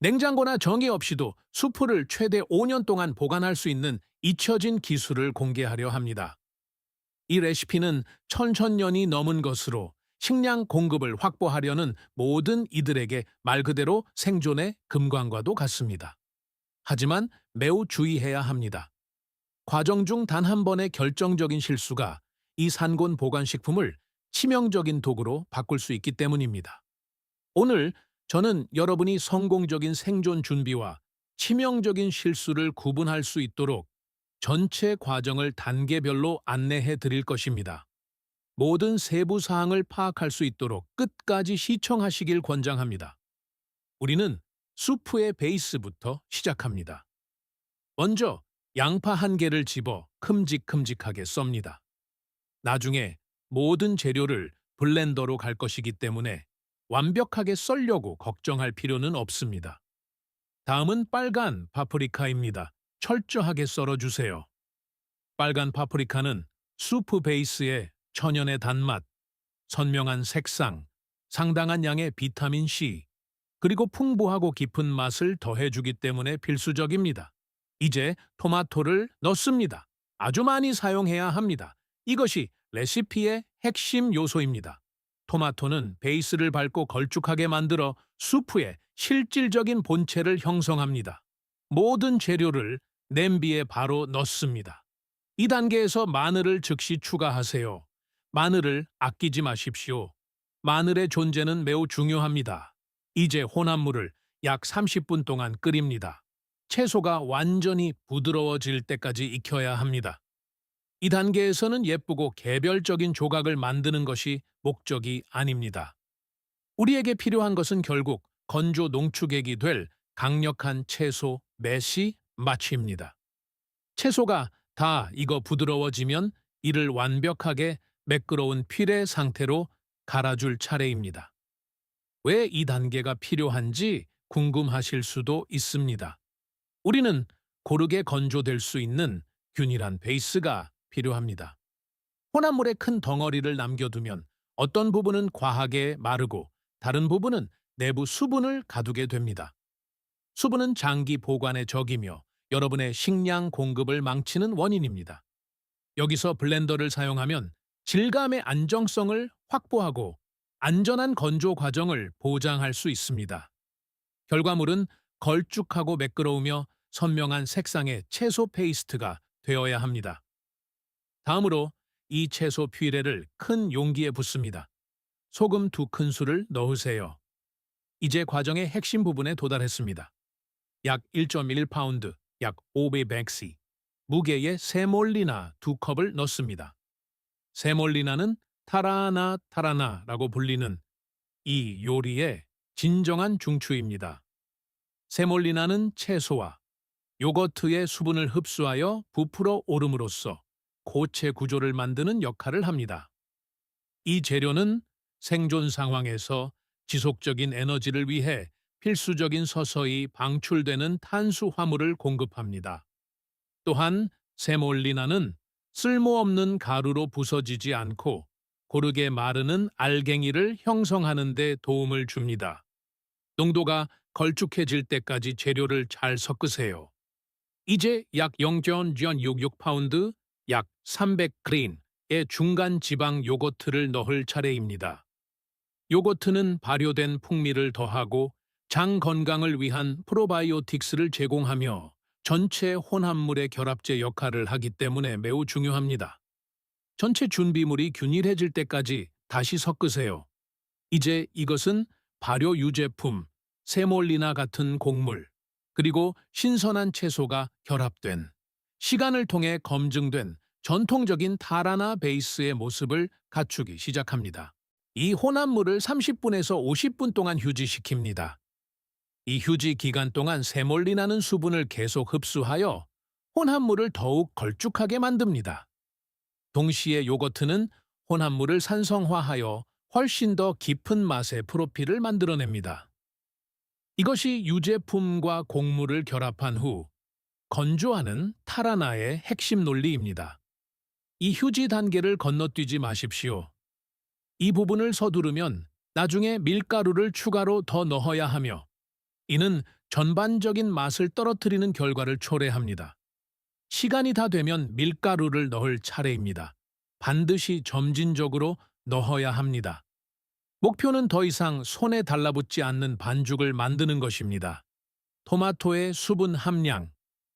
냉장고나 정이 없이도 수프를 최대 5년 동안 보관할 수 있는 잊혀진 기술을 공개하려 합니다. 이 레시피는 천천년이 넘은 것으로 식량 공급을 확보하려는 모든 이들에게 말 그대로 생존의 금광과도 같습니다. 하지만 매우 주의해야 합니다. 과정 중 단 한 번의 결정적인 실수가 이 산곤 보관식품을 치명적인 도구로 바꿀 수 있기 때문입니다. 오늘 저는 여러분이 성공적인 생존 준비와 치명적인 실수를 구분할 수 있도록 전체 과정을 단계별로 안내해 드릴 것입니다. 모든 세부 사항을 파악할 수 있도록 끝까지 시청하시길 권장합니다. 우리는 수프의 베이스부터 시작합니다. 먼저 양파 한 개를 집어 큼직큼직하게 썹니다. 나중에 모든 재료를 블렌더로 갈 것이기 때문에 완벽하게 썰려고 걱정할 필요는 없습니다. 다음은 빨간 파프리카입니다. 철저하게 썰어주세요. 빨간 파프리카는 수프 베이스에 천연의 단맛, 선명한 색상, 상당한 양의 비타민C, 그리고 풍부하고 깊은 맛을 더해주기 때문에 필수적입니다. 이제 토마토를 넣습니다. 아주 많이 사용해야 합니다. 이것이 레시피의 핵심 요소입니다. 토마토는 베이스를 밟고 걸쭉하게 만들어 수프의 실질적인 본체를 형성합니다. 모든 재료를 냄비에 바로 넣습니다. 이 단계에서 마늘을 즉시 추가하세요. 마늘을 아끼지 마십시오. 마늘의 존재는 매우 중요합니다. 이제 혼합물을 약 30분 동안 끓입니다. 채소가 완전히 부드러워질 때까지 익혀야 합니다. 이 단계에서는 예쁘고 개별적인 조각을 만드는 것이 목적이 아닙니다. 우리에게 필요한 것은 결국 건조 농축액이 될 강력한 채소 매시 마취입니다. 채소가 다 익어 부드러워지면 이를 완벽하게 매끄러운 퓨레 상태로 갈아줄 차례입니다. 왜 이 단계가 필요한지 궁금하실 수도 있습니다. 우리는 고르게 건조될 수 있는 균일한 베이스가 필요합니다. 혼합물의 큰 덩어리를 남겨두면 어떤 부분은 과하게 마르고 다른 부분은 내부 수분을 가두게 됩니다. 수분은 장기 보관의 적이며 여러분의 식량 공급을 망치는 원인입니다. 여기서 블렌더를 사용하면 질감의 안정성을 확보하고 안전한 건조 과정을 보장할 수 있습니다. 결과물은 걸쭉하고 매끄러우며 선명한 색상의 채소 페이스트가 되어야 합니다. 다음으로 이 채소 퓨레를 큰 용기에 붓습니다. 소금 2큰술을 넣으세요. 이제 과정의 핵심 부분에 도달했습니다. 약 1.1파운드, 약 500cc, 무게의 세몰리나 2컵을 넣습니다. 세몰리나는 타라나라고 불리는 이 요리의 진정한 중추입니다. 세몰리나는 채소와 요거트의 수분을 흡수하여 부풀어 오름으로써 고체 구조를 만드는 역할을 합니다. 이 재료는 생존 상황에서 지속적인 에너지를 위해 필수적인 서서히 방출되는 탄수화물을 공급합니다. 또한 세몰리나는 쓸모없는 가루로 부서지지 않고 고르게 마르는 알갱이를 형성하는 데 도움을 줍니다. 농도가 걸쭉해질 때까지 재료를 잘 섞으세요. 이제 약 0.66파운드, 약 300g의 중간 지방 요거트를 넣을 차례입니다. 요거트는 발효된 풍미를 더하고 장 건강을 위한 프로바이오틱스를 제공하며 전체 혼합물의 결합제 역할을 하기 때문에 매우 중요합니다. 전체 준비물이 균일해질 때까지 다시 섞으세요. 이제 이것은 발효 유제품, 세몰리나 같은 곡물, 그리고 신선한 채소가 결합된, 시간을 통해 검증된 전통적인 타라나 베이스의 모습을 갖추기 시작합니다. 이 혼합물을 30분에서 50분 동안 휴지시킵니다. 이 휴지 기간 동안 세몰리나는 수분을 계속 흡수하여 혼합물을 더욱 걸쭉하게 만듭니다. 동시에 요거트는 혼합물을 산성화하여 훨씬 더 깊은 맛의 프로필을 만들어냅니다. 이것이 유제품과 곡물을 결합한 후 건조하는 타라나의 핵심 논리입니다. 이 휴지 단계를 건너뛰지 마십시오. 이 부분을 서두르면 나중에 밀가루를 추가로 더 넣어야 하며 이는 전반적인 맛을 떨어뜨리는 결과를 초래합니다. 시간이 다 되면 밀가루를 넣을 차례입니다. 반드시 점진적으로 넣어야 합니다. 목표는 더 이상 손에 달라붙지 않는 반죽을 만드는 것입니다. 토마토의 수분 함량,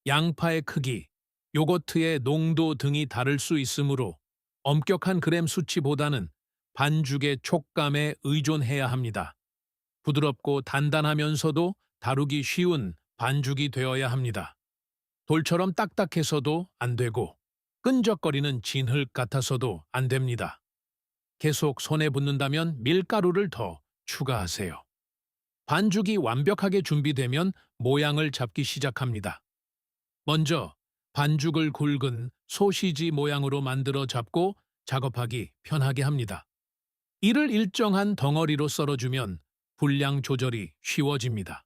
양파의 크기, 요거트의 농도 등이 다를 수 있으므로 엄격한 그램 수치보다는 반죽의 촉감에 의존해야 합니다. 부드럽고 단단하면서도 다루기 쉬운 반죽이 되어야 합니다. 돌처럼 딱딱해서도 안 되고 끈적거리는 진흙 같아서도 안 됩니다. 계속 손에 붙는다면 밀가루를 더 추가하세요. 반죽이 완벽하게 준비되면 모양을 잡기 시작합니다. 먼저 반죽을 굵은 소시지 모양으로 만들어 잡고 작업하기 편하게 합니다. 이를 일정한 덩어리로 썰어주면 분량 조절이 쉬워집니다.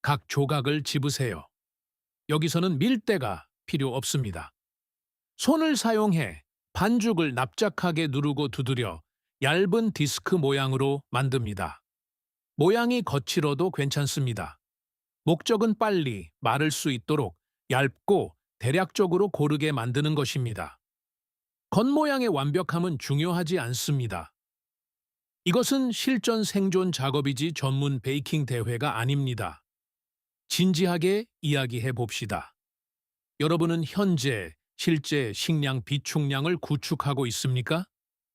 각 조각을 집으세요. 여기서는 밀대가 필요 없습니다. 손을 사용해 반죽을 납작하게 누르고 두드려 얇은 디스크 모양으로 만듭니다. 모양이 거칠어도 괜찮습니다. 목적은 빨리 마를 수 있도록 얇고 대략적으로 고르게 만드는 것입니다. 겉모양의 완벽함은 중요하지 않습니다. 이것은 실전 생존 작업이지 전문 베이킹 대회가 아닙니다. 진지하게 이야기해 봅시다. 여러분은 현재 실제 식량 비축량을 구축하고 있습니까?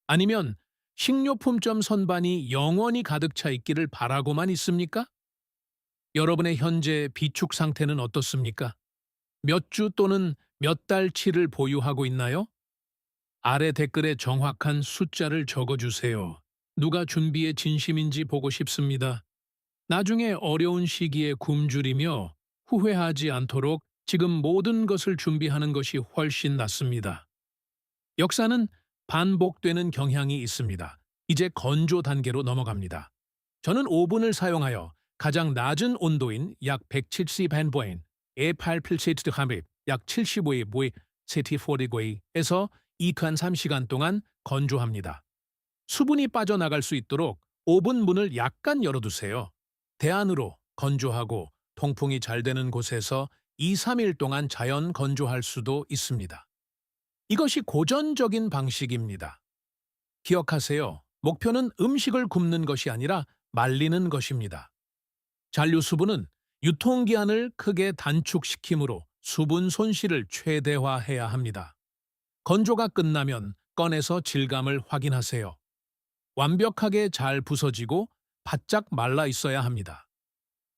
아니면 식료품점 선반이 영원히 가득 차 있기를 바라고만 있습니까? 여러분의 현재 비축 상태는 어떻습니까? 몇 주 또는 몇 달치를 보유하고 있나요? 아래 댓글에 정확한 숫자를 적어주세요. 누가 준비에 진심인지 보고 싶습니다. 나중에 어려운 시기에 굶주리며 후회하지 않도록 지금 모든 것을 준비하는 것이 훨씬 낫습니다. 역사는 반복되는 경향이 있습니다. 이제 건조 단계로 넘어갑니다. 저는 오븐을 사용하여 가장 낮은 온도인 약 170 헨보엔, E8필세트 함입 약 75의 보이 세티포리고이에서 23시간 동안 건조합니다. 수분이 빠져나갈 수 있도록 오븐 문을 약간 열어두세요. 대안으로 건조하고 통풍이 잘 되는 곳에서 2-3일 동안 자연 건조할 수도 있습니다. 이것이 고전적인 방식입니다. 기억하세요. 목표는 음식을 굽는 것이 아니라 말리는 것입니다. 잔류 수분은 유통기한을 크게 단축시키므로 수분 손실을 최대화해야 합니다. 건조가 끝나면 꺼내서 질감을 확인하세요. 완벽하게 잘 부서지고 바짝 말라 있어야 합니다.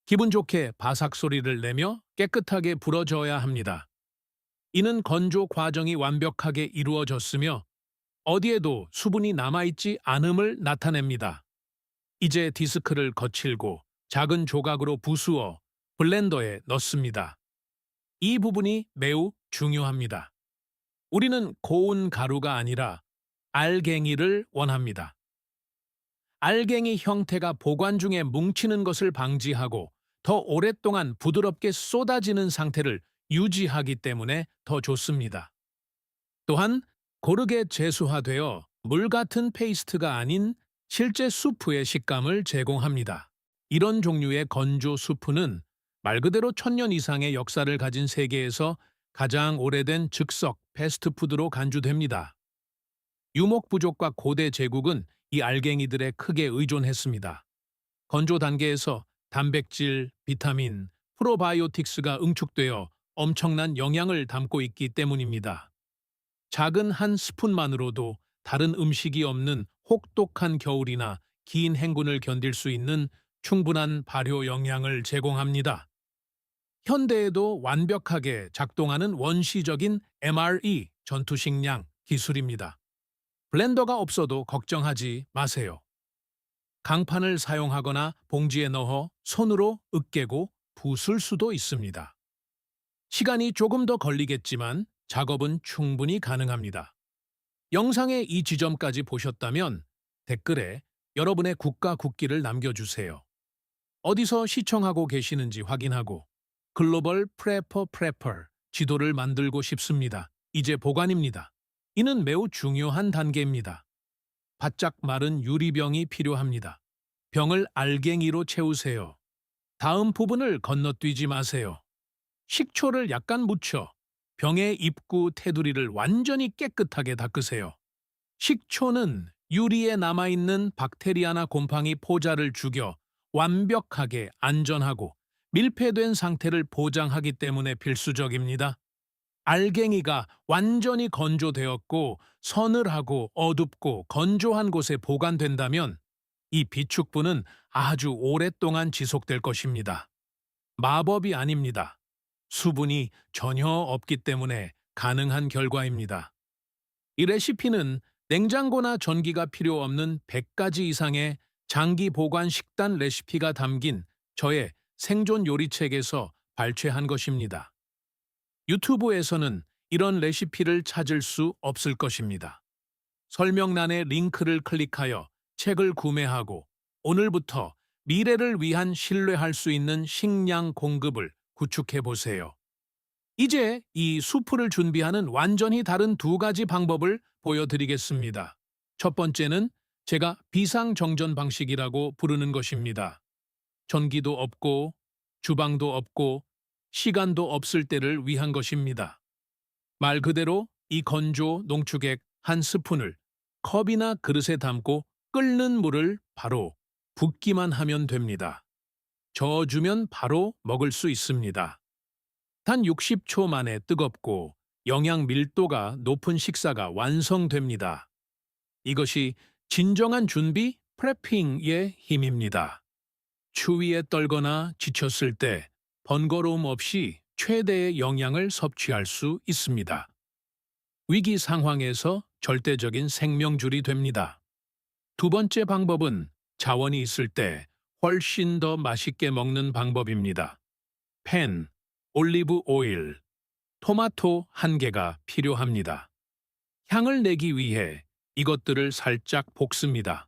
기분 좋게 바삭 소리를 내며 깨끗하게 불어져야 합니다. 이는 건조 과정이 완벽하게 이루어졌으며 어디에도 수분이 남아있지 않음을 나타냅니다. 이제 디스크를 거칠고 작은 조각으로 부수어 블렌더에 넣습니다. 이 부분이 매우 중요합니다. 우리는 고운 가루가 아니라 알갱이를 원합니다. 알갱이 형태가 보관 중에 뭉치는 것을 방지하고 더 오랫동안 부드럽게 쏟아지는 상태를 유지하기 때문에 더 좋습니다. 또한 고르게 제수화되어 물 같은 페이스트가 아닌 실제 수프의 식감을 제공합니다. 이런 종류의 건조 수프는 말 그대로 1000년 이상의 역사를 가진 세계에서 가장 오래된 즉석 패스트푸드로 간주됩니다. 유목 부족과 고대 제국은 이 알갱이들에 크게 의존했습니다. 건조 단계에서 단백질, 비타민, 프로바이오틱스가 응축되어 엄청난 영양을 담고 있기 때문입니다. 작은 한 스푼만으로도 다른 음식이 없는 혹독한 겨울이나 긴 행군을 견딜 수 있는 충분한 발효 영양을 제공합니다. 현대에도 완벽하게 작동하는 원시적인 MRE 전투식량 기술입니다. 블렌더가 없어도 걱정하지 마세요. 강판을 사용하거나 봉지에 넣어 손으로 으깨고 부술 수도 있습니다. 시간이 조금 더 걸리겠지만 작업은 충분히 가능합니다. 영상의 이 지점까지 보셨다면 댓글에 여러분의 국가 국기를 남겨주세요. 어디서 시청하고 계시는지 확인하고 글로벌 프레퍼 지도를 만들고 싶습니다. 이제 보관입니다. 이는 매우 중요한 단계입니다. 바짝 마른 유리병이 필요합니다. 병을 알갱이로 채우세요. 다음 부분을 건너뛰지 마세요. 식초를 약간 묻혀 병의 입구 테두리를 완전히 깨끗하게 닦으세요. 식초는 유리에 남아있는 박테리아나 곰팡이 포자를 죽여 완벽하게 안전하고 밀폐된 상태를 보장하기 때문에 필수적입니다. 알갱이가 완전히 건조되었고 서늘하고 어둡고 건조한 곳에 보관된다면 이 비축부는 아주 오랫동안 지속될 것입니다. 마법이 아닙니다. 수분이 전혀 없기 때문에 가능한 결과입니다. 이 레시피는 냉장고나 전기가 필요 없는 100가지 이상의 장기 보관 식단 레시피가 담긴 저의 생존 요리책에서 발췌한 것입니다. 유튜브에서는 이런 레시피를 찾을 수 없을 것입니다. 설명란의 링크를 클릭하여 책을 구매하고 오늘부터 미래를 위한 신뢰할 수 있는 식량 공급을 구축해 보세요. 이제 이 수프를 준비하는 완전히 다른 두 가지 방법을 보여드리겠습니다. 첫 번째는 제가 비상정전 방식이라고 부르는 것입니다. 전기도 없고 주방도 없고 시간도 없을 때를 위한 것입니다. 말 그대로 이 건조 농축액 한 스푼을 컵이나 그릇에 담고 끓는 물을 바로 붓기만 하면 됩니다. 저어주면 바로 먹을 수 있습니다. 단 60초 만에 뜨겁고 영양 밀도가 높은 식사가 완성됩니다. 이것이 진정한 준비 프레핑의 힘입니다. 추위에 떨거나 지쳤을 때 번거로움 없이 최대의 영양을 섭취할 수 있습니다. 위기 상황에서 절대적인 생명줄이 됩니다. 두 번째 방법은 자원이 있을 때 훨씬 더 맛있게 먹는 방법입니다. 팬, 올리브 오일, 토마토 1개가 필요합니다. 향을 내기 위해 이것들을 살짝 볶습니다.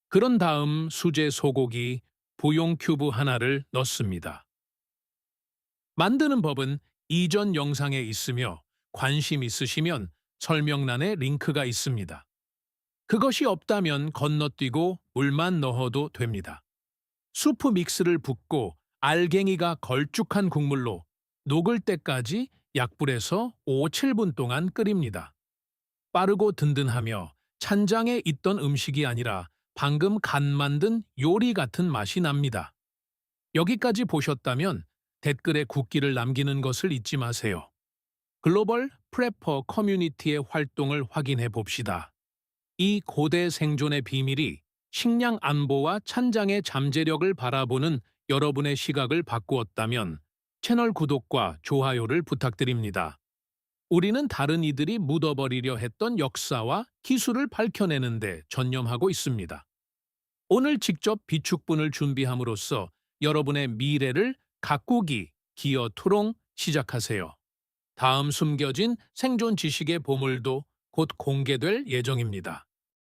그런 다음 수제 소고기, 부용 큐브 하나를 넣습니다. 만드는 법은 이전 영상에 있으며 관심 있으시면 설명란에 링크가 있습니다. 그것이 없다면 건너뛰고 물만 넣어도 됩니다. 수프 믹스를 붓고 알갱이가 걸쭉한 국물로 녹을 때까지 약불에서 5, 7분 동안 끓입니다. 빠르고 든든하며 찬장에 있던 음식이 아니라 방금 간 만든 요리 같은 맛이 납니다. 여기까지 보셨다면 댓글에 국기를 남기는 것을 잊지 마세요. 글로벌 프레퍼 커뮤니티의 활동을 확인해 봅시다. 이 고대 생존의 비밀이 식량 안보와 찬장의 잠재력을 바라보는 여러분의 시각을 바꾸었다면 채널 구독과 좋아요를 부탁드립니다. 우리는 다른 이들이 묻어버리려 했던 역사와 기술을 밝혀내는 데 전념하고 있습니다. 오늘 직접 비축분을 준비함으로써 여러분의 미래를 가꾸기 기어 토롱 시작하세요. 다음 숨겨진 생존 지식의 보물도 곧 공개될 예정입니다.